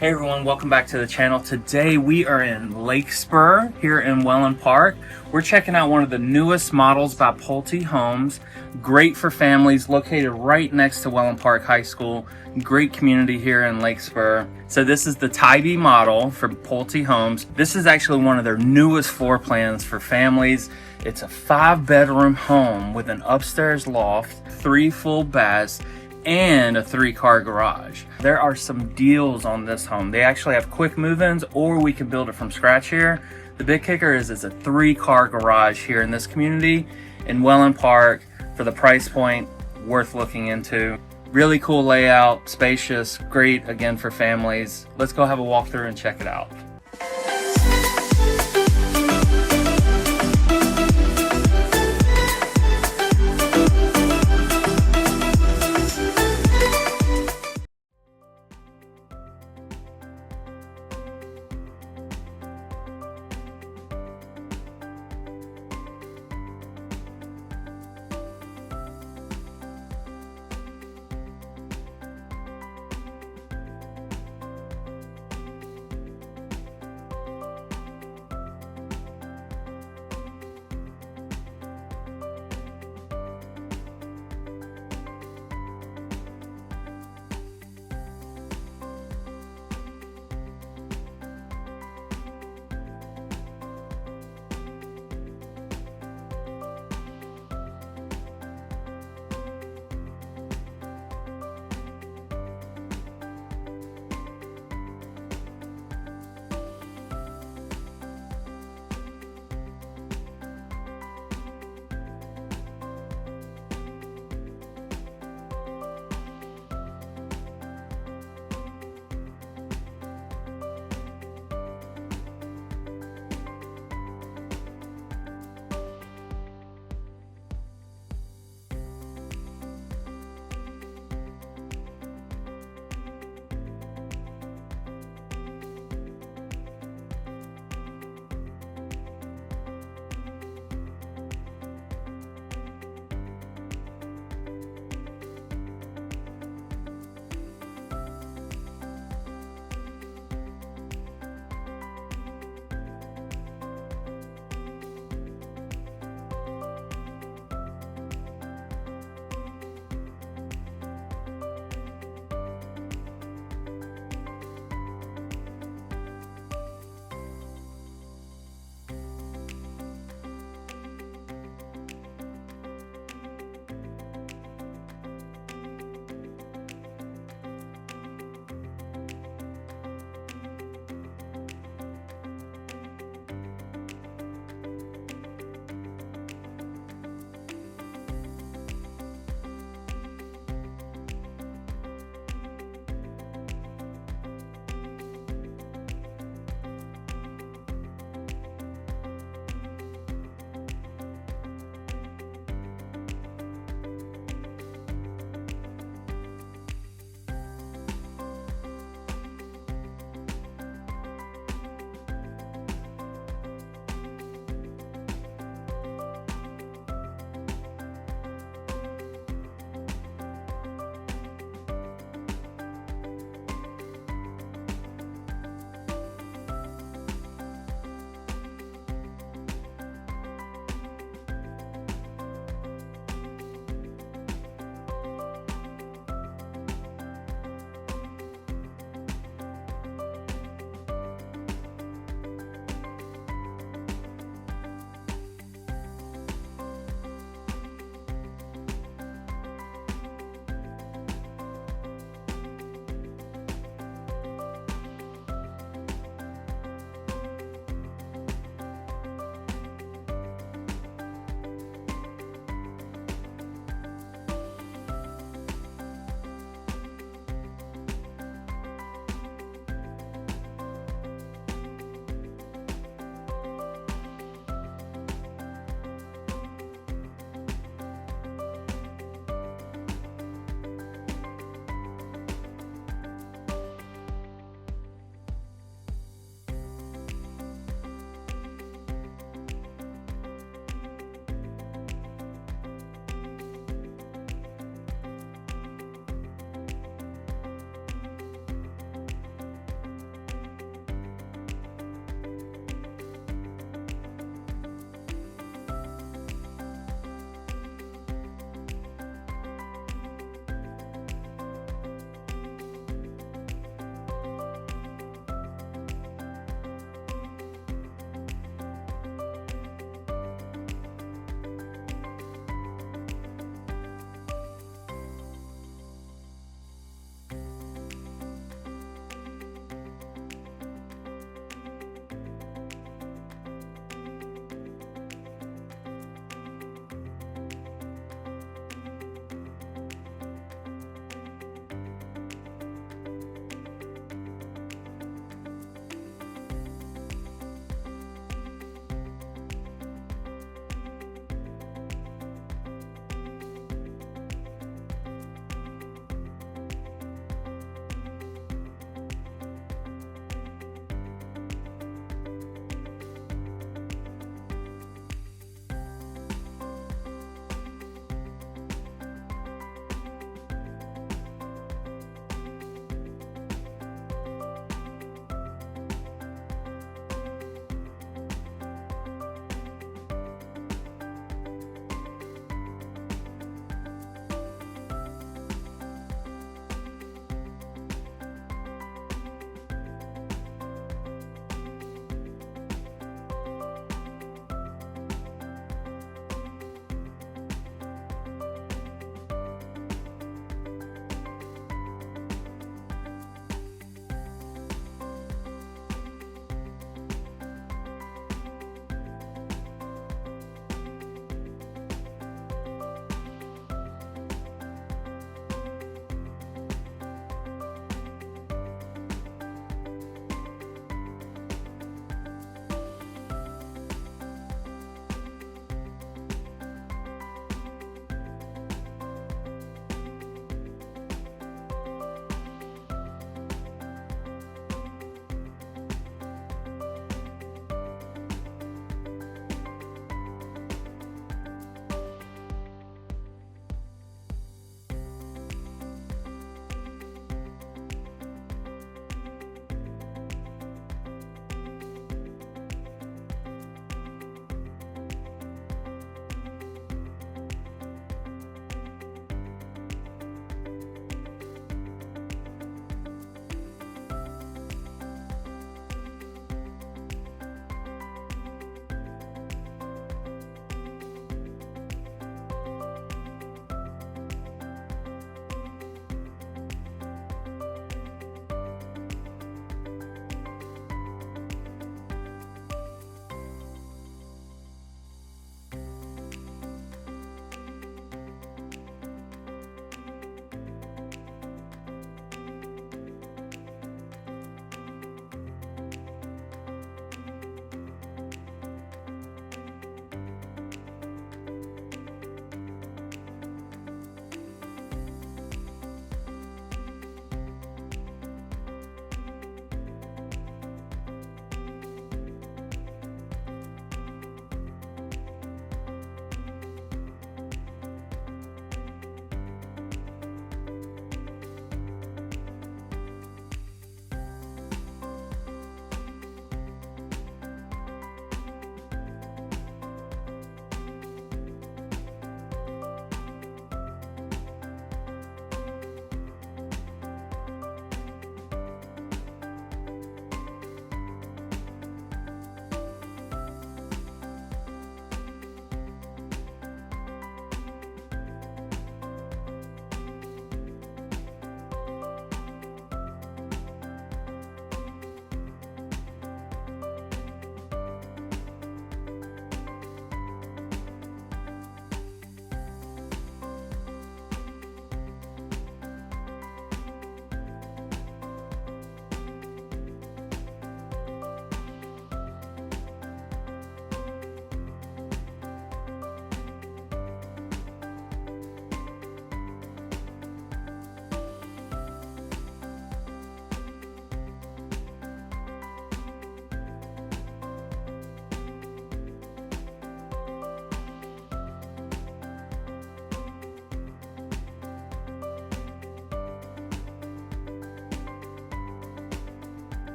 Hey everyone, welcome back to the channel. Today we are in Lakespur here in Wellen Park. We're checking out one of the newest models by Pulte Homes. Great for families, located right next to Wellen Park High School. Great community here in Lakespur. So this is the Tybee model from Pulte Homes. This is actually one of their newest floor plans for families. It's a 5-bedroom home with an upstairs loft, 3 full baths, and a 3-car garage. There are some deals on this home. They actually have quick move-ins, or we can build it from scratch here. The big kicker is it's a 3-car garage here in this community in Wellen Park for the price point, worth looking into. Really cool layout, spacious, great again for families. Let's go have a walkthrough and check it out.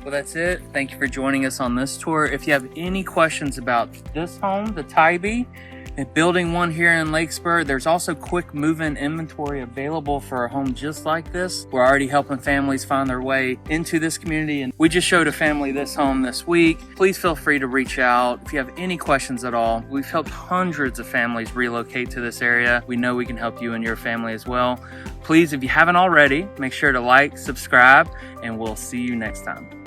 Well, that's it. Thank you for joining us on this tour. If you have any questions about this home, the Tybee, and building one here in Lakespur, there's also quick move-in inventory available for a home just like this. We're already helping families find their way into this community, and we just showed a family this home this week. Please feel free to reach out if you have any questions at all. We've helped hundreds of families relocate to this area. We know we can help you and your family as well. Please, if you haven't already, make sure to like, subscribe, and we'll see you next time.